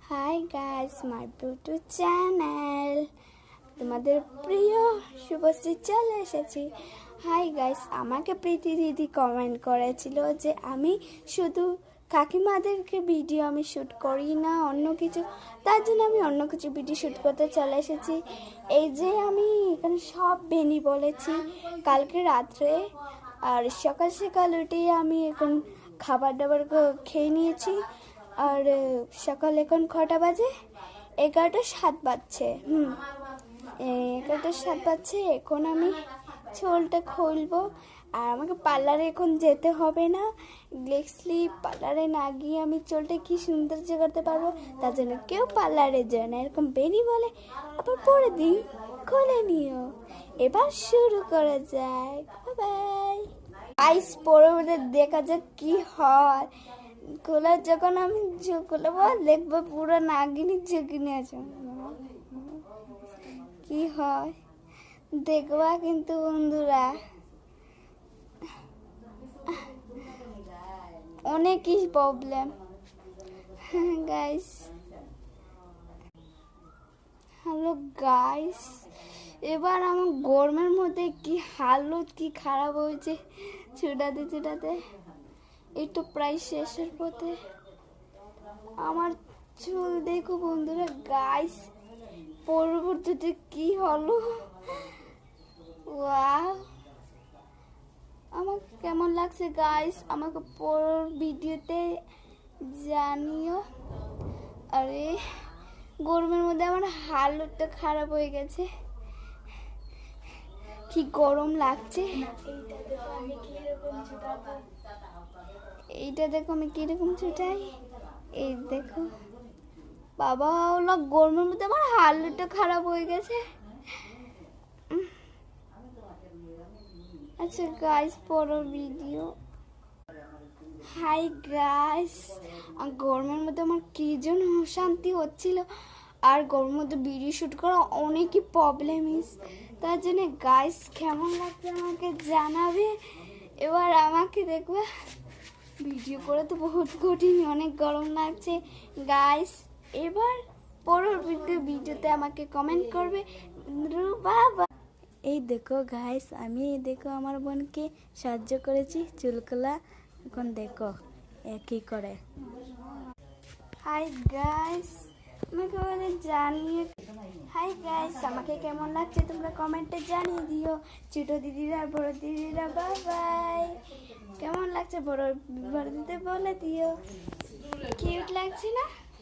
Hi guys, মাই Bluetooth channel, তোমাদের প্রিয় শুভশ্রী চলে এসেছি। হাই গাইস, আমাকে প্রীতি দিদি কমেন্ট করেছিল যে আমি শুধু কাকিমাদেরকে ভিডিও আমি শ্যুট করি না অন্য কিছু, তার জন্য আমি অন্য কিছু ভিডিও শ্যুট করতে চলে এসেছি। এই যে আমি এখানে সব বেনি বলেছি কালকে রাত্রে, আর সকাল সকাল উঠে আমি এখন খাবার দাবার খেয়ে নিয়েছি। আর সকাল এখন কটা বাজে? 11:07 বাজছে। 11:07 বাজছে। এখন আমি চুলটা খুলবো, আর আমাকে পার্লারে এখন যেতে হবে না। গ্লেক্সলি পার্লারে না গিয়ে আমি চুলটা কি সৌন্দর্য করতে পারবো, তার জন্য কেউ পার্লারে যায় না। এরকম বেনি বলে আবার পরে দিন খুলে নিও। এবার শুরু করা যায়। বাই আইস পরে দেখা যাক কি হয়। খোলা যখন আমি খুলবো দেখবো পুরো নাগিনী ঝুঁকিনি আছে। কি হয় দেখবা কিন্তু বন্ধুরা, অনেকই প্রবলেম গাইস। হ্যালো গাইস, এবার আমার গরমের মধ্যে কি হালত কি খারাপ হয়েছে ছুটাতে এই তো প্রায় শেষের পথে। আমার চুল দেখো বন্ধুরা গাইস, পরবর্তীতে কি হলো। ওয়াও, আমাকে কেমন লাগছে গাইস আমাকে পরের ভিডিওতে জানিও। আরে গরমের মধ্যে আমার হালতটা খারাপ হয়ে গেছে, কি গরম লাগছে। এইটা দেখো আমি কিরকম ছুটাই, এই দেখো বাবা, ওলা গরমের মধ্যে আমার হালতটা খারাপ হয়ে গেছে। আচ্ছা গাইস, পরের ভিডিও। হাই গাইস, গরমের মধ্যে আমার কি যেন অশান্তি হচ্ছিল, আর গরমের মধ্যে ভিডিও শ্যুট করা অনেকই প্রবলেম ইস। তার জন্য গাইস কেমন লাগছে আমাকে জানাবে। এবার আমাকে দেখবে ভিডিও করে তো বহুত কঠিন, অনেক গরম লাগছে গাইস। এবার পরের ভিডিওতে আমাকে কমেন্ট করবে। বাবা এই দেখো গাইস, আমি দেখো আমার বোনকে সাহায্য করেছি চুলকলা, এখন দেখো একই করে। হাই গাইস, আমাকে বলে জানিয়ে। হাই গাইস, আমাকে কেমন লাগছে তোমরা কমেন্টে জানিয়ে দিও। ছোট দিদিরা বড় দিদিরা বাই বাই। কেমন লাগছে বড় দিদি বলে দিও। কিউট লাগছে না?